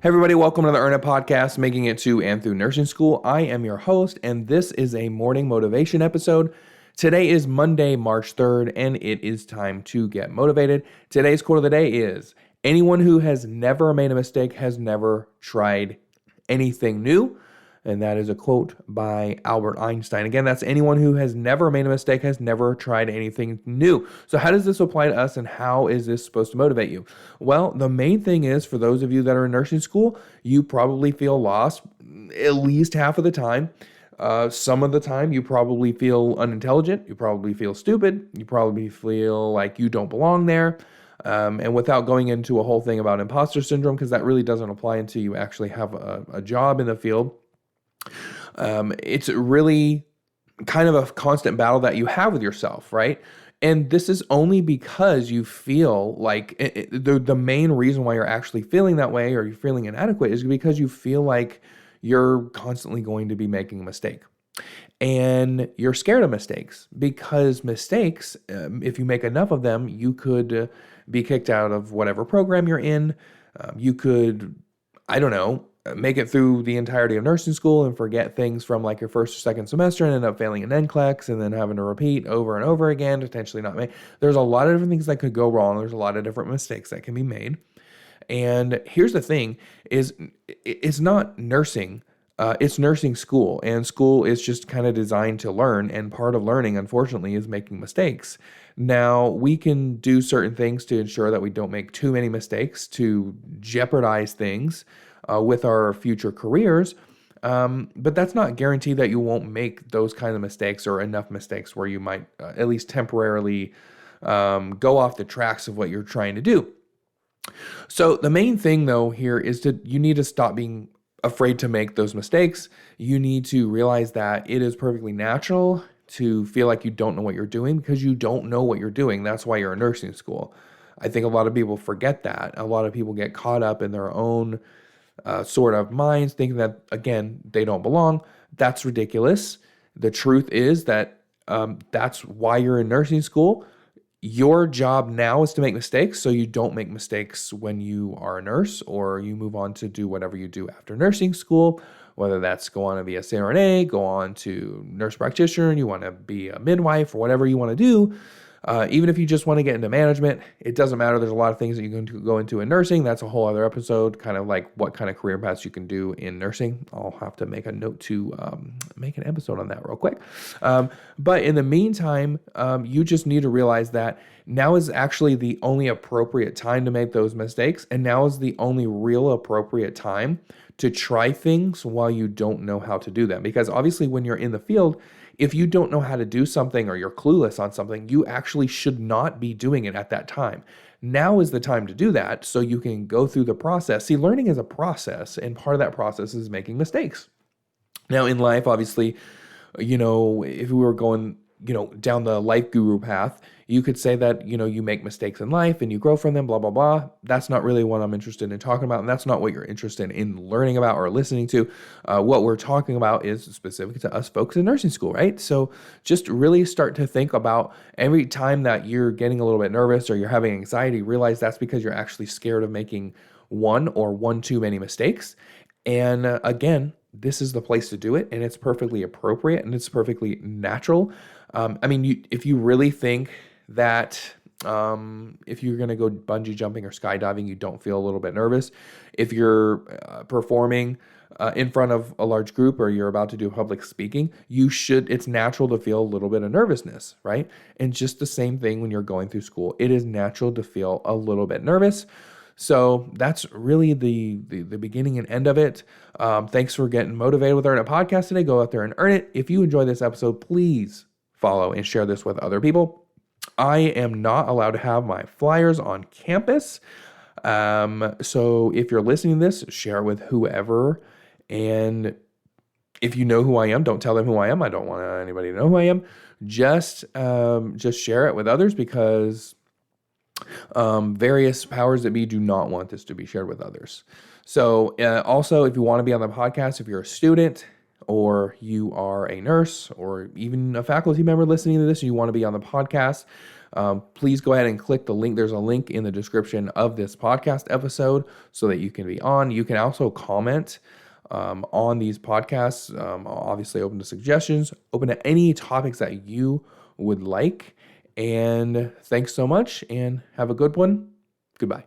Hey everybody, welcome to the Earn It Podcast, making it to and through nursing school. I am your host, and this is a morning motivation episode. Today is Monday, March 3rd, and it is time to get motivated. Today's quote of the day is, anyone who has never made a mistake has never tried anything new. And that is a quote by Albert Einstein. Again, that's anyone who has never made a mistake has never tried anything new. So how does this apply to us, and how is this supposed to motivate you? Well, the main thing is, for those of you that are in nursing school, you probably feel lost at least half of the time. Some of the time, you probably feel unintelligent. You probably feel stupid. You probably feel like you don't belong there. And without going into a whole thing about imposter syndrome, because that really doesn't apply until you actually have a job in the field. It's really kind of a constant battle that you have with yourself, right? And this is only because you feel like the main reason why you're actually feeling that way, or you're feeling inadequate, is because you feel like you're constantly going to be making a mistake. And you're scared of mistakes, because mistakes, if you make enough of them, you could be kicked out of whatever program you're in. You could, I don't know, make it through the entirety of nursing school and forget things from like your first or second semester and end up failing an NCLEX and then having to repeat over and over again, potentially not make. There's a lot of different things that could go wrong. There's a lot of different mistakes that can be made. And here's the thing is, it's not nursing. It's nursing school, and school is just kind of designed to learn. And part of learning, unfortunately, is making mistakes. Now, we can do certain things to ensure that we don't make too many mistakes to jeopardize things with our future careers. But that's not guaranteed that you won't make those kind of mistakes, or enough mistakes where you might at least temporarily go off the tracks of what you're trying to do. So the main thing though here is you need to stop being afraid to make those mistakes. You need to realize that it is perfectly natural to feel like you don't know what you're doing, because you don't know what you're doing. That's why you're in nursing school. I think a lot of people forget that. A lot of people get caught up in their own sort of minds, thinking that, again, they don't belong. That's ridiculous. The truth is that that's why you're in nursing school. Your job now is to make mistakes, so you don't make mistakes when you are a nurse, or you move on to do whatever you do after nursing school, whether that's go on to be a CRNA, go on to nurse practitioner, and you want to be a midwife, or whatever you want to do. Even if you just want to get into management, it doesn't matter. There's a lot of things that you can go into in nursing. That's a whole other episode, kind of like what kind of career paths you can do in nursing. I'll have to make a note to make an episode on that real quick. But in the meantime, you just need to realize that now is actually the only appropriate time to make those mistakes. And now is the only real appropriate time to try things while you don't know how to do them. Because obviously when you're in the field, if you don't know how to do something, or you're clueless on something, you actually should not be doing it at that time. Now is the time to do that, so you can go through the process. See, learning is a process, and part of that process is making mistakes. Now in life, obviously, if we were going, down the life guru path, you could say that, you make mistakes in life and you grow from them, blah, blah, blah. That's not really what I'm interested in talking about. And that's not what you're interested in learning about or listening to. What we're talking about is specific to us folks in nursing school, right? So just really start to think about every time that you're getting a little bit nervous or you're having anxiety, realize that's because you're actually scared of making one too many mistakes. And again, this is the place to do it, and it's perfectly appropriate, and it's perfectly natural. If you really think that if you're going to go bungee jumping or skydiving, you don't feel a little bit nervous. If you're performing in front of a large group, or you're about to do public speaking, it's natural to feel a little bit of nervousness, right? And just the same thing when you're going through school. It is natural to feel a little bit nervous. So that's really the beginning and end of it. Thanks for getting motivated with Earn It Podcast today. Go out there and earn it. If you enjoyed this episode, please follow and share this with other people. I am not allowed to have my flyers on campus. So if you're listening to this, share it with whoever. And if you know who I am, don't tell them who I am. I don't want anybody to know who I am. Just share it with others, because various powers that be do not want this to be shared with others. So also, if you want to be on the podcast, if you're a student, or you are a nurse or even a faculty member listening to this and you want to be on the podcast, please go ahead and click the link. There's a link in the description of this podcast episode so that you can be on. You can also comment on these podcasts. Obviously, open to suggestions, open to any topics that you would like. And thanks so much and have a good one. Goodbye.